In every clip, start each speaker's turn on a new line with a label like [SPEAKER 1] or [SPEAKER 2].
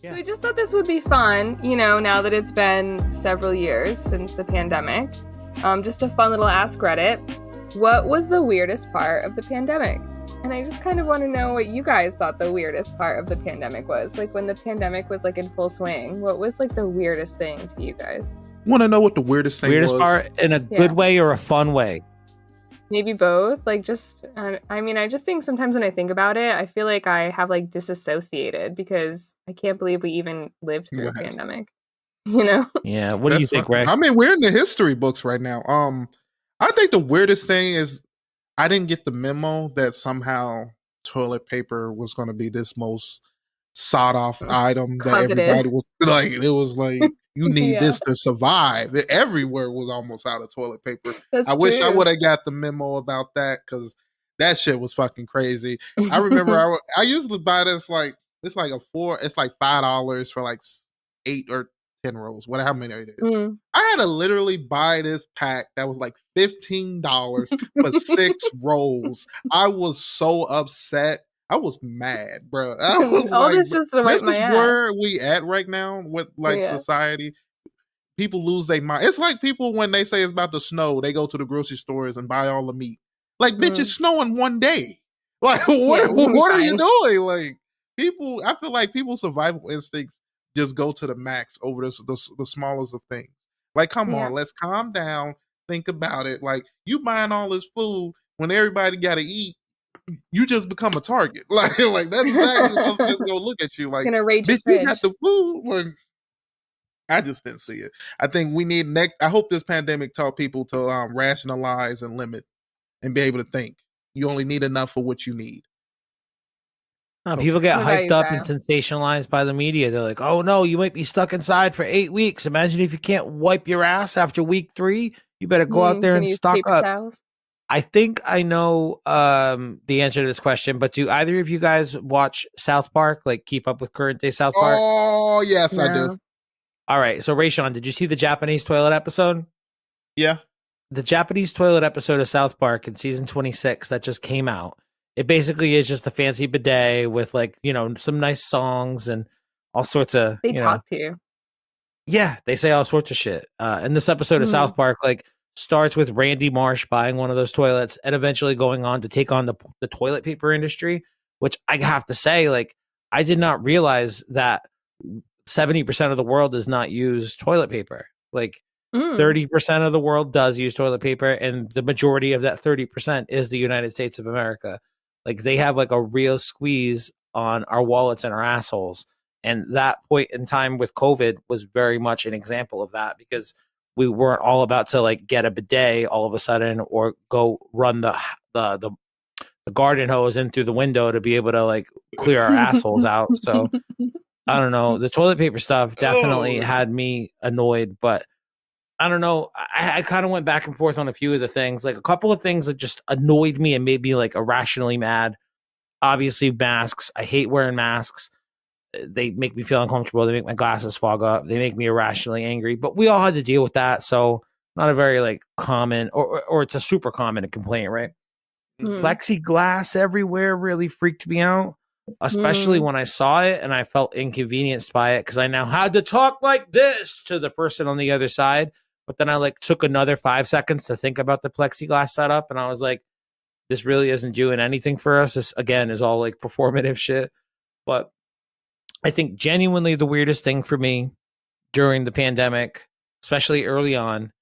[SPEAKER 1] So I just thought this would be fun, now that it's been several years since the pandemic. Just a fun little Ask Reddit. What was the weirdest part of the pandemic? And I just kind of want to know what you guys thought the weirdest part of the pandemic was. Like when the pandemic was like in full swing, what was like the weirdest thing to you guys?
[SPEAKER 2] Want to know what the weirdest thing was?
[SPEAKER 3] Weirdest part in a good way or a fun way?
[SPEAKER 1] Maybe both. Like just, I just think sometimes when I think about it, I feel like I have like disassociated because I can't believe we even lived through a pandemic.
[SPEAKER 3] Yeah. What do you think, Ray?
[SPEAKER 2] I mean, we're in the history books right now. I think the weirdest thing is I didn't get the memo that somehow toilet paper was going to be this most sought off item that everybody was like. It was like you need this to survive. Everywhere was almost out of toilet paper. I wish I would have got the memo about that because that shit was fucking crazy. I remember I usually buy this it's like $5 for like 8 or 10 rolls, whatever how many it is. I had to literally buy this pack that was like $15 for 6 rolls. I was so upset. I was mad, bro. I was
[SPEAKER 1] this just to wipe my ass.
[SPEAKER 2] Where we at right now with society. People lose their mind. It's like people when they say it's about to snow, they go to the grocery stores and buy all the meat. Like, bitch, it's snowing one day. Like, what are you doing? Like, I feel like people's survival instincts just go to the max over the smallest of things. Like, come on, let's calm down. Think about it. Like, you buying all this food when everybody got to eat, you just become a target. Like that's exactly what I'm just gonna look at you like, bitch, you got the food. Like, I just didn't see it. I think we need I hope this pandemic taught people to rationalize and limit and be able to think. You only need enough for what you need.
[SPEAKER 3] People get hyped up and sensationalized by the media. They're like, oh no, you might be stuck inside for 8 weeks. Imagine if you can't wipe your ass after week 3. You better go out there and stock up.
[SPEAKER 1] Towels?
[SPEAKER 3] I think I know the answer to this question, but do either of you guys watch South Park? Like keep up with current day South Park?
[SPEAKER 2] Oh, yes, I do.
[SPEAKER 3] All right. So Rayshawn, did you see the Japanese toilet episode?
[SPEAKER 2] Yeah.
[SPEAKER 3] The Japanese toilet episode of South Park in season 26 that just came out. It basically is just a fancy bidet with like, some nice songs and all sorts of...
[SPEAKER 1] They talk to you.
[SPEAKER 3] Yeah, they say all sorts of shit. And this episode of South Park, starts with Randy Marsh buying one of those toilets and eventually going on to take on the toilet paper industry, which I have to say, I did not realize that 70% of the world does not use toilet paper. 30% of the world does use toilet paper, and the majority of that 30% is the United States of America. They have a real squeeze on our wallets and our assholes. And that point in time with COVID was very much an example of that because we weren't all about to get a bidet all of a sudden or go run the garden hose in through the window to be able to clear our assholes out. So I don't know. The toilet paper stuff definitely had me annoyed, but I don't know. I kind of went back and forth on a few of the things. A couple of things that just annoyed me and made me irrationally mad. Obviously, masks. I hate wearing masks. They make me feel uncomfortable. They make my glasses fog up. They make me irrationally angry. But we all had to deal with that. So not a very common or it's a super common complaint, right? Plexiglass everywhere really freaked me out, especially when I saw it and I felt inconvenienced by it because I now had to talk like this to the person on the other side. But then I took another 5 seconds to think about the plexiglass setup, and I was like, this really isn't doing anything for us. This again is all performative shit. But I think genuinely the weirdest thing for me during the pandemic, especially early on,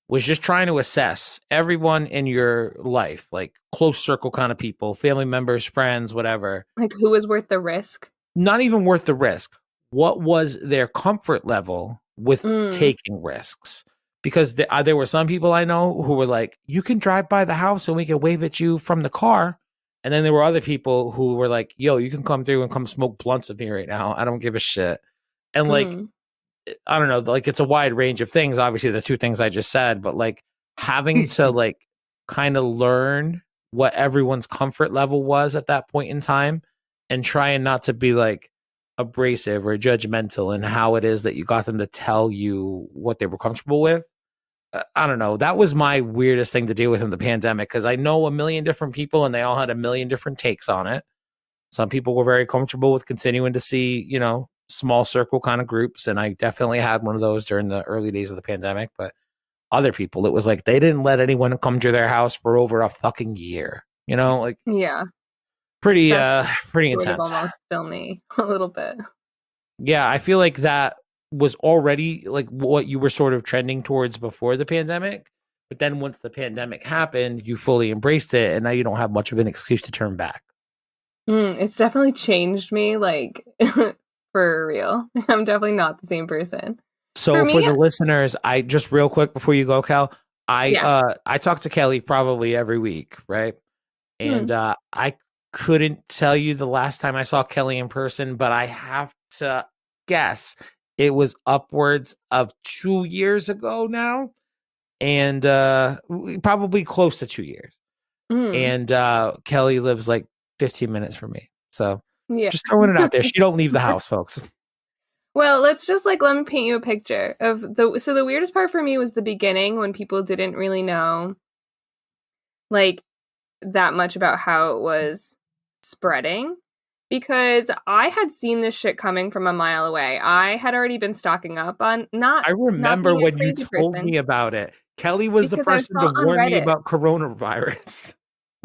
[SPEAKER 3] was just trying to assess everyone in your life, close circle kind of people, family members, friends, whatever.
[SPEAKER 1] Who was worth the risk?
[SPEAKER 3] Not even worth the risk. What was their comfort level with taking risks? Because there were some people I know who were like, you can drive by the house and we can wave at you from the car. And then there were other people who were like, yo, you can come through and come smoke blunts with me right now. I don't give a shit. And I don't know, it's a wide range of things. Obviously the 2 things I just said, but having to kind of learn what everyone's comfort level was at that point in time and trying not to be abrasive or judgmental in how it is that you got them to tell you what they were comfortable with. I don't know. That was my weirdest thing to deal with in the pandemic because I know a million different people and they all had a million different takes on it. Some people were very comfortable with continuing to see, small circle kind of groups, and I definitely had one of those during the early days of the pandemic. But other people, it was like they didn't let anyone come to their house for over a fucking year. You know, like pretty
[SPEAKER 1] sort
[SPEAKER 3] intense.
[SPEAKER 1] of almost still me a little bit.
[SPEAKER 3] Yeah, I feel like that was already like what you were sort of trending towards before the pandemic. But then once the pandemic happened, you fully embraced it, and now you don't have much of an excuse to turn back.
[SPEAKER 1] It's definitely changed me, like, for real. I'm definitely not the same person.
[SPEAKER 3] So for the listeners, I just real quick before you go, Cal, I talk to Kelly probably every week, right? And I couldn't tell you the last time I saw Kelly in person, but I have to guess it was upwards of 2 years ago now. And probably close to 2 years. And Kelly lives like 15 minutes from me. So just throwing it out there. She don't leave the house, folks.
[SPEAKER 1] Well, let's just let me paint you a picture of the weirdest part for me was the beginning when people didn't really know like that much about how it was spreading, because I had seen this shit coming from a mile away. I had already been stocking up on
[SPEAKER 3] I remember when you told me about it. Kelly was the person to warn me about coronavirus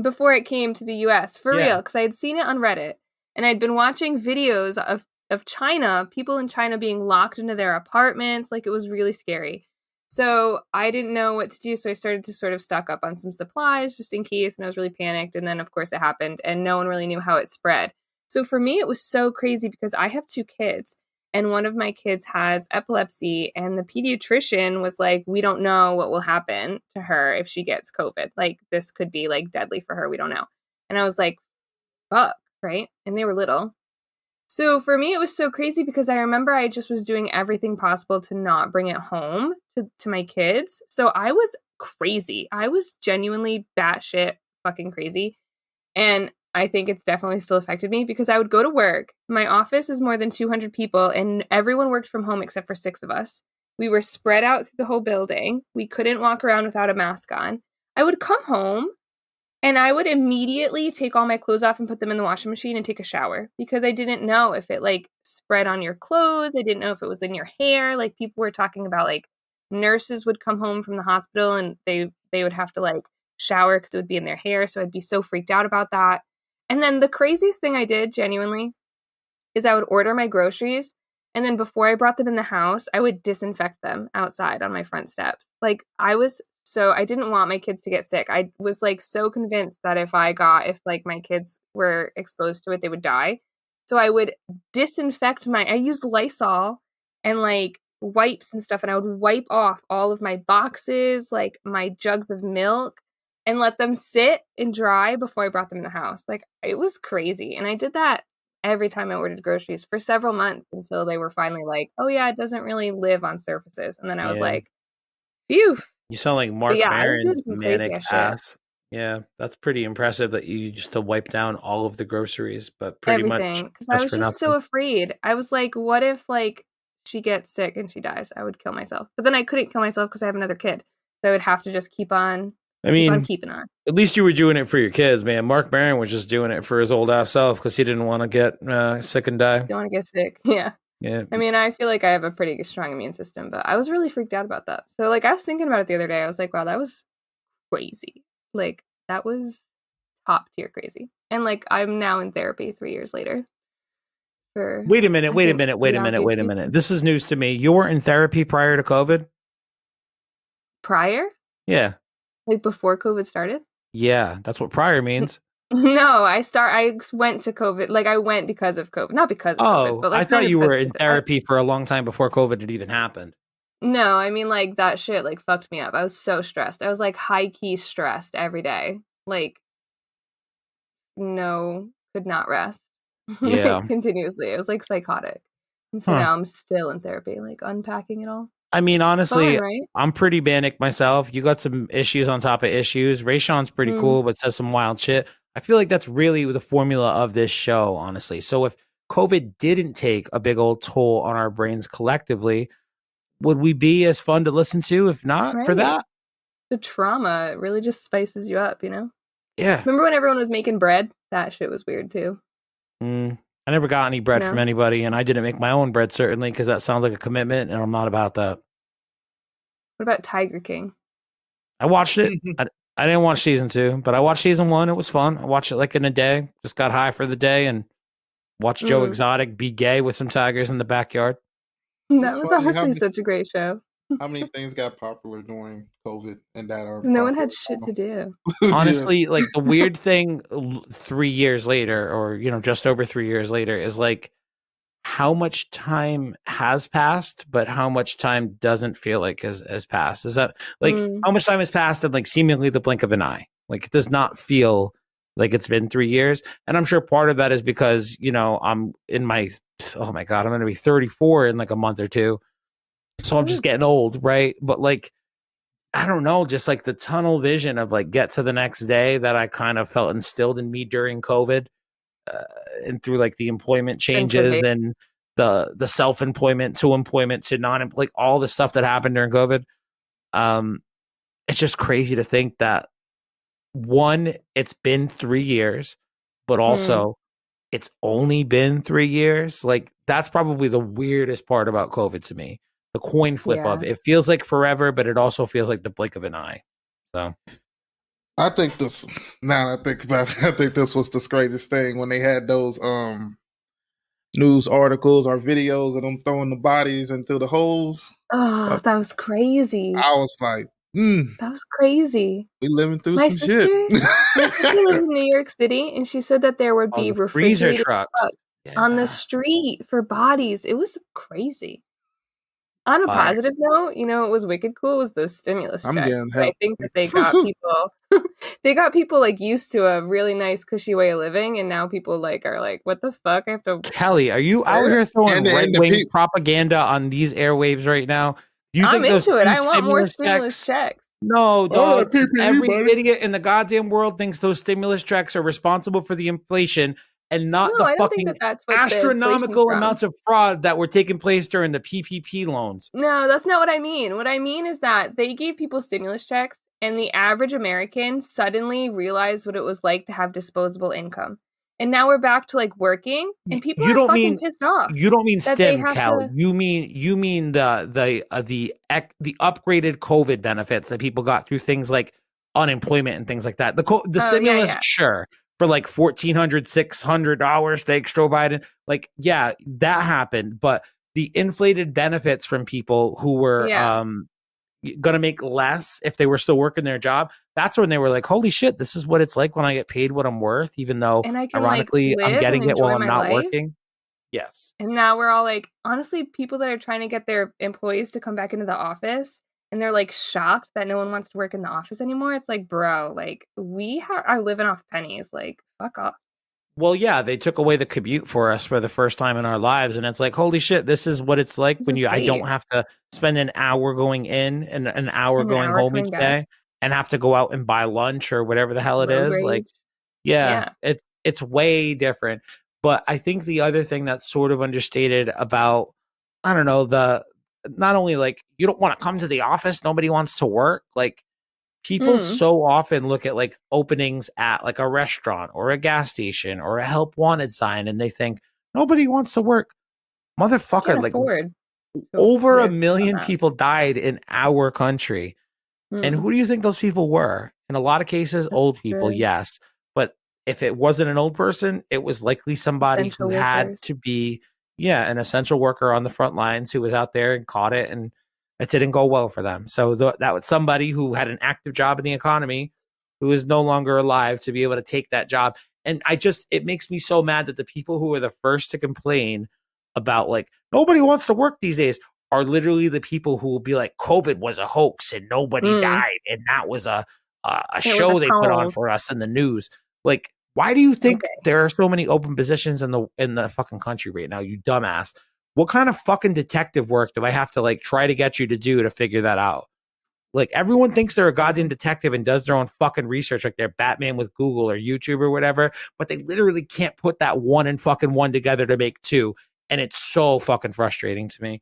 [SPEAKER 1] before it came to the US, for real, because I had seen it on Reddit, and I'd been watching videos of China, people in China being locked into their apartments. Like, it was really scary. So I didn't know what to do. So I started to sort of stock up on some supplies just in case. And I was really panicked. And then, of course, it happened. And no one really knew how it spread. So for me, it was so crazy because I have 2 kids. And one of my kids has epilepsy. And the pediatrician was like, we don't know what will happen to her if she gets COVID. Like, this could be like deadly for her. We don't know. And I was like, fuck, right? And they were little. So for me, it was so crazy because I remember I just was doing everything possible to not bring it home to my kids. So I was crazy. I was genuinely batshit fucking crazy. And I think it's definitely still affected me because I would go to work. My office is more than 200 people and everyone worked from home except for 6 of us. We were spread out through the whole building. We couldn't walk around without a mask on. I would come home and I would immediately take all my clothes off and put them in the washing machine and take a shower because I didn't know if it like spread on your clothes. I didn't know if it was in your hair. Like, people were talking about like nurses would come home from the hospital and they would have to like shower because it would be in their hair. So I'd be so freaked out about that. And then the craziest thing I did genuinely is I would order my groceries. And then before I brought them in the house, I would disinfect them outside on my front steps. Like, I didn't want my kids to get sick. I was like so convinced that if like my kids were exposed to it, they would die. So I would disinfect I used Lysol and like wipes and stuff. And I would wipe off all of my boxes, like my jugs of milk, and let them sit and dry before I brought them in the house. Like, it was crazy. And I did that every time I ordered groceries for several months until they were finally like, oh yeah, it doesn't really live on surfaces. And then I was like, phew.
[SPEAKER 3] You sound like Mark Maron's manic ass. Yeah, that's pretty impressive that you used to wipe down all of the groceries, but pretty
[SPEAKER 1] everything,
[SPEAKER 3] much
[SPEAKER 1] because I was just so afraid. I was like, what if like she gets sick and she dies? I would kill myself. But then I couldn't kill myself because I have another kid. So I would have to just keep on keeping on.
[SPEAKER 3] At least you were doing it for your kids, man. Mark Maron was just doing it for his old ass self because he didn't want to get sick and die.
[SPEAKER 1] Don't want to get sick. Yeah.
[SPEAKER 3] Yeah.
[SPEAKER 1] I mean, I feel like I have a pretty strong immune system, but I was really freaked out about that. So like I was thinking about it the other day. I was like, wow, that was crazy. Like, that was top tier crazy. And like, I'm now in therapy 3 years later.
[SPEAKER 3] Wait a minute. This is news to me. You were in therapy prior to COVID?
[SPEAKER 1] Prior?
[SPEAKER 3] Yeah.
[SPEAKER 1] Like before COVID started?
[SPEAKER 3] Yeah, that's what prior means.
[SPEAKER 1] No, I went to COVID. Like, I went because of COVID, not because of COVID. But like,
[SPEAKER 3] I thought you were in therapy for a long time before COVID had even happened.
[SPEAKER 1] No, I mean, like, that shit like fucked me up. I was so stressed. I was like high key stressed every day. Like, no, could not rest.
[SPEAKER 3] Yeah,
[SPEAKER 1] continuously. It was like psychotic. And so now I'm still in therapy, like unpacking it all.
[SPEAKER 3] I mean, honestly,
[SPEAKER 1] fun, right?
[SPEAKER 3] I'm pretty manic myself. You got some issues on top of issues. Rayshawn's pretty cool, but says some wild shit. I feel like that's really the formula of this show, honestly. So if COVID didn't take a big old toll on our brains collectively, would we be as fun to listen to if not for that?
[SPEAKER 1] The trauma really just spices you up, you know?
[SPEAKER 3] Yeah.
[SPEAKER 1] Remember when everyone was making bread? That shit was weird too.
[SPEAKER 3] I never got any bread from anybody, and I didn't make my own bread, certainly, because that sounds like a commitment, and I'm not about that.
[SPEAKER 1] What about Tiger King?
[SPEAKER 3] I watched it. I didn't watch season 2, but I watched season 1. It was fun. I watched it like in a day. Just got high for the day and watched Joe Exotic be gay with some tigers in the backyard.
[SPEAKER 1] That was honestly such a great show.
[SPEAKER 2] How many things got popular during COVID and that are
[SPEAKER 1] no one had shit to do?
[SPEAKER 3] Honestly, like the weird thing 3 years later, or just over 3 years later, is like how much time has passed, but how much time doesn't feel like has passed. Is that like how much time has passed in like seemingly the blink of an eye? Like it does not feel like it's been 3 years. And I'm sure part of that is because, I'm in my, oh my God, I'm going to be 34 in like a month or two. So I'm just getting old, right? But like, I don't know, just like the tunnel vision of like get to the next day that I kind of felt instilled in me during COVID. And through like the employment changes and the self-employment to employment to like all the stuff that happened during COVID. It's just crazy to think that one, it's been 3 years, but also it's only been 3 years. Like that's probably the weirdest part about COVID to me. The coin flip of it feels like forever, but it also feels like the blink of an eye. So
[SPEAKER 2] I think this. Now I think about it, I think this was the craziest thing when they had those news articles or videos of them throwing the bodies into the holes.
[SPEAKER 1] Oh, that was crazy.
[SPEAKER 2] I was like,
[SPEAKER 1] that was crazy.
[SPEAKER 2] We living through some shit.
[SPEAKER 1] My sister lives in New York City, and she said that there would be refrigerated trucks on the street for bodies. It was crazy. On a positive note, it was wicked cool. It was the stimulus checks. I think that they got people, they got people like used to a really nice, cushy way of living, and now people like are like, "What the fuck?" I have to.
[SPEAKER 3] Kelly, are you out here throwing right-wing propaganda on these airwaves right now?
[SPEAKER 1] I'm into it. I want more stimulus checks.
[SPEAKER 3] No, dog. Every idiot in the goddamn world thinks those stimulus checks are responsible for the inflation. And not the fucking astronomical amounts of fraud that were taking place during the PPP loans.
[SPEAKER 1] No, that's not what I mean. What I mean is that they gave people stimulus checks, and the average American suddenly realized what it was like to have disposable income. And now we're back to like working, and people are fucking pissed off.
[SPEAKER 3] You don't mean STEM, Cal. You mean the upgraded COVID benefits that people got through things like unemployment and things like that. The stimulus, sure. For like $1,400, $600 thanks Joe Biden. Like, yeah, that happened. But the inflated benefits from people who were going to make less if they were still working their job, that's when they were like, holy shit, this is what it's like when I get paid what I'm worth, even though ironically I'm getting it while I'm not working. Yes.
[SPEAKER 1] And now we're all like, honestly, people that are trying to get their employees to come back into the office, and they're like shocked that no one wants to work in the office anymore. It's like, bro, like we are living off pennies. Like, fuck off.
[SPEAKER 3] Well, yeah, they took away the commute for us for the first time in our lives, and it's like, holy shit, this is what it's like when I don't have to spend an hour going in and an hour going home each day, and have to go out and buy lunch or whatever the hell it is. Like, yeah, it's way different. But I think the other thing that's sort of understated about, I don't know, not only like you don't want to come to the office, nobody wants to work. Like people so often look at like openings at like a restaurant or a gas station or a help wanted sign, and they think nobody wants to work. Motherfucker, like over 1 million people died in our country. And who do you think those people were? In a lot of cases, old people, yes. But if it wasn't an old person, it was likely somebody who had to be an essential worker on the front lines who was out there and caught it, and it didn't go well for them. So that was somebody who had an active job in the economy who is no longer alive to be able to take that job. And it makes me so mad that the people who are the first to complain about like nobody wants to work these days are literally the people who will be like, COVID was a hoax and nobody died, and that was a show they put on for us in the news. Like, why do you think there are so many open positions in the fucking country right now, you dumbass? What kind of fucking detective work do I have to like try to get you to do to figure that out? Like everyone thinks they're a goddamn detective and does their own fucking research, like they're Batman with Google or YouTube or whatever, but they literally can't put that one and fucking one together to make two. And it's so fucking frustrating to me.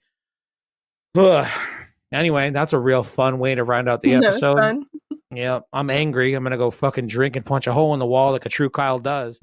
[SPEAKER 3] Anyway, that's a real fun way to round out the episode.
[SPEAKER 1] Fun.
[SPEAKER 3] Yeah, I'm angry. I'm gonna go fucking drink and punch a hole in the wall like a true Kyle does.